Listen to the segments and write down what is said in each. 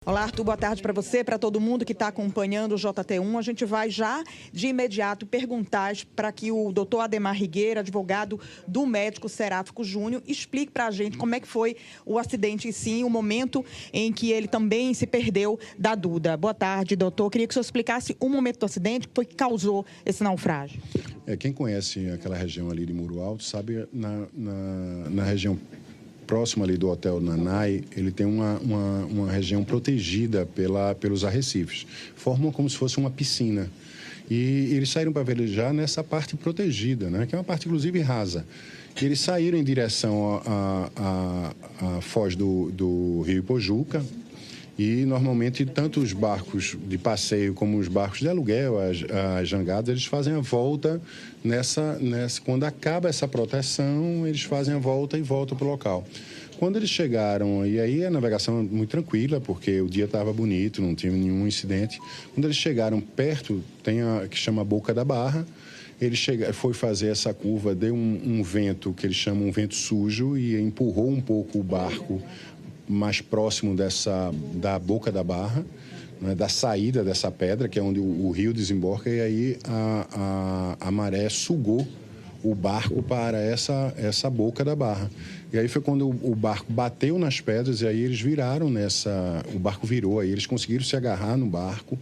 Olá, Arthur, boa tarde para você, para todo mundo que está acompanhando o JT1. A gente vai já de imediato perguntar para que o doutor Ademar Rigueira, advogado do médico Seráfico Júnior, explique para a gente como é que foi o acidente em si, o momento em que ele também se perdeu da Duda. Boa tarde, doutor. Queria que o senhor explicasse o momento do acidente que foi que causou esse naufrágio. Quem conhece aquela região ali de Muro Alto sabe na região próximo ali do Hotel Nanai, ele tem uma região protegida pelos arrecifes. Formam como se fosse uma piscina. E eles saíram para velejar nessa parte protegida, né? Que é uma parte, inclusive, rasa. E eles saíram em direção à foz do Rio Ipojuca. E, normalmente, tanto os barcos de passeio como os barcos de aluguel, as jangadas, eles fazem a volta quando acaba essa proteção, eles fazem a volta e voltam para o local. Quando eles chegaram, e aí a navegação é muito tranquila, porque o dia estava bonito, não tinha nenhum incidente. Quando eles chegaram perto, tem a que chama Boca da Barra, ele foi fazer essa curva, deu um vento que eles chamam um vento sujo e empurrou um pouco o barco mais próximo da Boca da Barra, né, da saída dessa pedra, que é onde o rio desemboca, e aí a maré sugou o barco para essa Boca da Barra. E aí foi quando o barco bateu nas pedras e aí eles viraram o barco virou, aí eles conseguiram se agarrar no barco,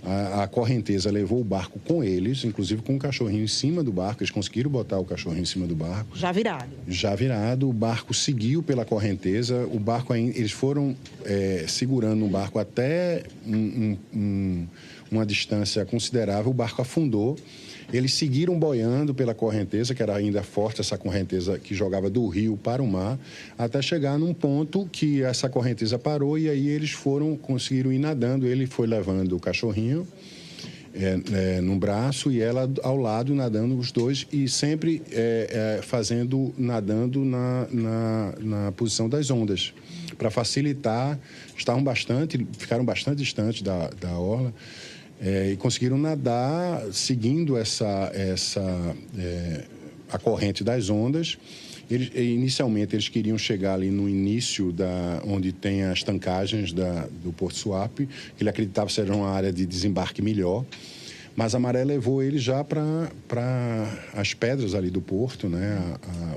a correnteza levou o barco com eles, inclusive com o cachorrinho em cima do barco, eles conseguiram botar o cachorrinho em cima do barco. Já virado. Já virado, o barco seguiu pela correnteza, eles foram segurando o barco até uma distância considerável, o barco afundou. Eles seguiram boiando pela correnteza, que era ainda forte, essa correnteza que jogava do rio para o mar, até chegar num ponto que essa correnteza parou e aí eles conseguiram ir nadando. Ele foi levando o cachorrinho no braço e ela ao lado, nadando os dois e sempre nadando na posição das ondas, para facilitar. Ficaram bastante distantes da orla. E conseguiram nadar seguindo a corrente das ondas. Inicialmente, eles queriam chegar ali no início, onde tem as tancagens do Porto Suape, que ele acreditava ser uma área de desembarque melhor. Mas a maré levou ele já para as pedras ali do porto, né?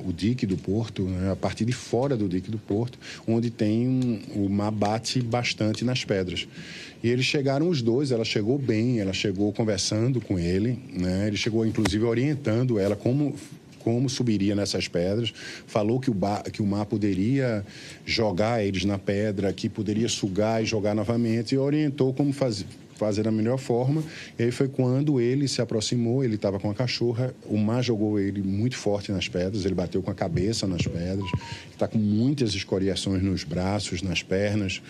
O dique do porto, né? A partir de fora do dique do porto, onde o mar bate bastante nas pedras. E eles chegaram os dois, ela chegou bem, ela chegou conversando com ele, né? Ele chegou, inclusive, orientando ela como subiria nessas pedras, falou que o mar poderia jogar eles na pedra, que poderia sugar e jogar novamente, e orientou como fazer da melhor forma. E aí foi quando ele se aproximou, ele estava com a cachorra, o mar jogou ele muito forte nas pedras, ele bateu com a cabeça nas pedras, está com muitas escoriações nos braços, nas pernas,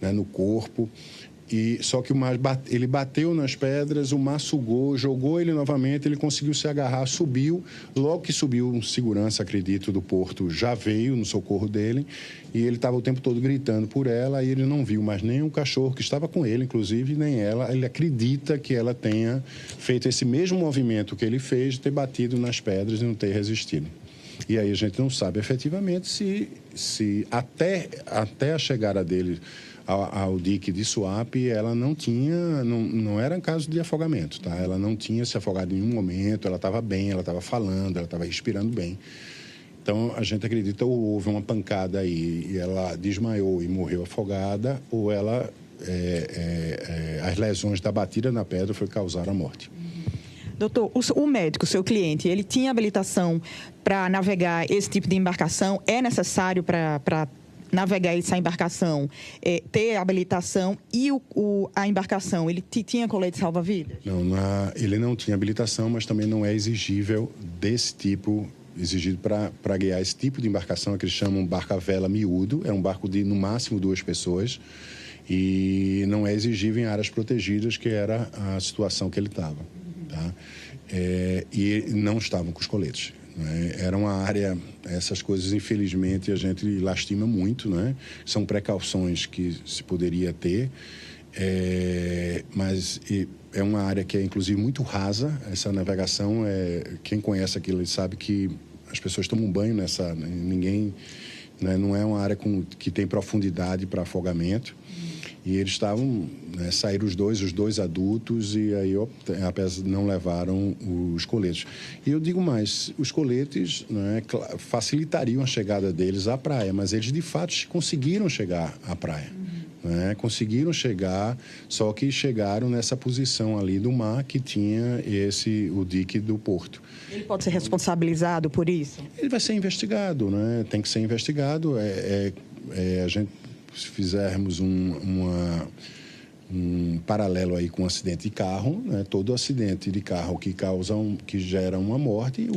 né, no corpo. Só que o mar ele bateu nas pedras, o mar sugou, jogou ele novamente, ele conseguiu se agarrar, subiu. Logo que subiu, um segurança, acredito, do porto já veio no socorro dele e ele estava o tempo todo gritando por ela e ele não viu mais nem o cachorro que estava com ele, inclusive, nem ela. Ele acredita que ela tenha feito esse mesmo movimento que ele fez, de ter batido nas pedras e não ter resistido. E aí a gente não sabe efetivamente se até a chegada dele ao dique de Suape, ela não era um caso de afogamento, tá? Ela não tinha se afogado em nenhum momento, ela estava bem, ela estava falando, ela estava respirando bem. Então, a gente acredita ou houve uma pancada aí e ela desmaiou e morreu afogada, ou as lesões da batida na pedra causaram a morte. Doutor, o médico, seu cliente, ele tinha habilitação para navegar esse tipo de embarcação? É necessário para navegar essa embarcação, ter habilitação e a embarcação, ele tinha colete salva-vidas? Não, ele não tinha habilitação, mas também não é exigível desse tipo, exigido para guiar esse tipo de embarcação, é que eles chamam barco a vela miúdo, é um barco de, no máximo, 2 pessoas, e não é exigível em áreas protegidas, que era a situação que ele estava, tá? E não estavam com os coletes. Era uma área, essas coisas, infelizmente, a gente lastima muito, né? São precauções que se poderia ter, mas é uma área que é, inclusive, muito rasa. Essa navegação, quem conhece aquilo sabe que as pessoas tomam banho ninguém, né? Não é uma área que tem profundidade para afogamento. E eles estavam, né, saíram os dois adultos, e aí não levaram os coletes. E eu digo mais, os coletes, né, facilitariam a chegada deles à praia, mas eles de fato conseguiram chegar à praia. Né? Conseguiram chegar, só que chegaram nessa posição ali do mar que tinha o dique do porto. Ele pode ser responsabilizado por isso? Ele vai ser investigado, né? Tem que ser investigado. A gente, se fizermos um paralelo aí com um acidente de carro, né? Todo acidente de carro que gera uma morte,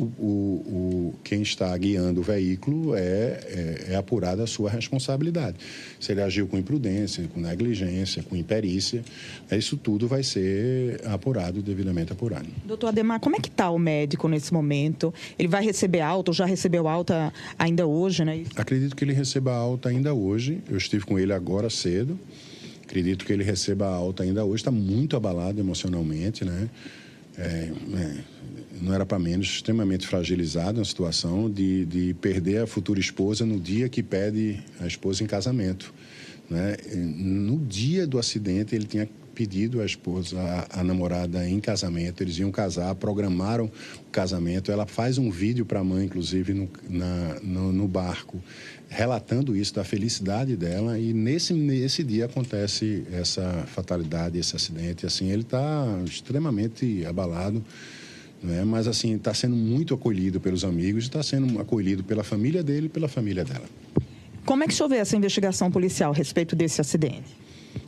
quem está guiando o veículo é apurada a sua responsabilidade. Se ele agiu com imprudência, com negligência, com imperícia, isso tudo vai ser apurado, devidamente apurado. Doutor Ademar, como é que está o médico nesse momento? Ele vai receber alta ou já recebeu alta ainda hoje, né? Acredito que ele receba alta ainda hoje. Eu estive com ele agora cedo. Acredito que ele receba alta ainda hoje. Está muito abalado emocionalmente, né? Não era para menos, extremamente fragilizado na situação de perder a futura esposa no dia que pede a esposa em casamento, né? No dia do acidente, ele tinha pedido a esposa, a namorada em casamento. Eles iam casar, programaram o casamento. Ela faz um vídeo para a mãe, inclusive, no barco, relatando isso, da felicidade dela. E nesse dia acontece essa fatalidade, esse acidente. Assim, ele está extremamente abalado, né? Mas assim, está sendo muito acolhido pelos amigos, está sendo acolhido pela família dele e pela família dela. Como é que o senhor vê essa investigação policial a respeito desse acidente?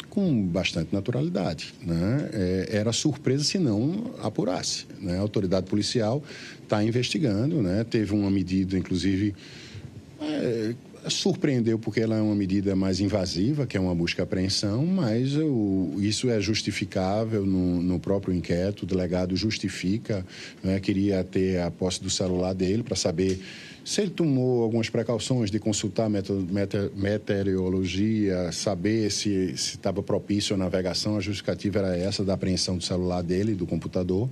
Com bastante naturalidade, né? Era surpresa se não apurasse, né? A autoridade policial está investigando, né? Teve uma medida, inclusive, surpreendeu porque ela é uma medida mais invasiva, que é uma busca e apreensão, mas isso é justificável no próprio inquérito. O delegado justifica, né? Queria ter a posse do celular dele para saber se ele tomou algumas precauções de consultar meteorologia, saber se estava propício à navegação. A justificativa era essa, da apreensão do celular dele, do computador.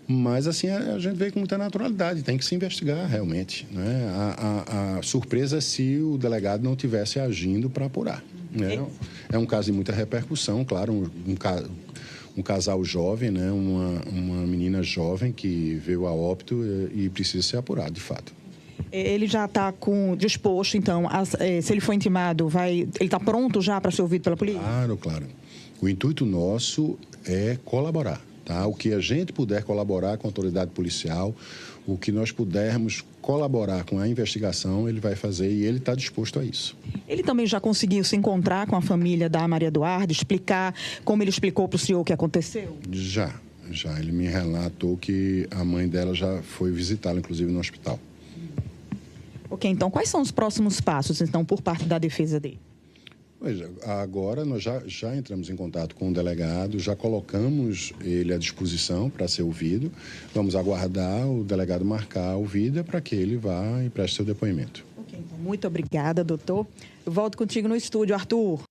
Mas, assim, a gente vê com muita naturalidade, tem que se investigar realmente, né? A surpresa é se o delegado não estivesse agindo para apurar, né? É um caso de muita repercussão, claro, um casal jovem, né? Uma menina jovem que veio a óbito e precisa ser apurado, de fato. Ele já está disposto, então, se ele for intimado, ele está pronto já para ser ouvido pela polícia? Claro. O intuito nosso é colaborar, tá? O que a gente puder colaborar com a autoridade policial, o que nós pudermos colaborar com a investigação, ele vai fazer, e ele está disposto a isso. Ele também já conseguiu se encontrar com a família da Maria Eduarda, explicar como ele explicou para o senhor o que aconteceu? Já. Ele me relatou que a mãe dela já foi visitá-la, inclusive, no hospital. Ok, então quais são os próximos passos, então, por parte da defesa dele? Agora nós já entramos em contato com o delegado, já colocamos ele à disposição para ser ouvido. Vamos aguardar o delegado marcar a ouvida para que ele vá e preste seu depoimento. Ok, então, muito obrigada, doutor. Eu volto contigo no estúdio, Arthur.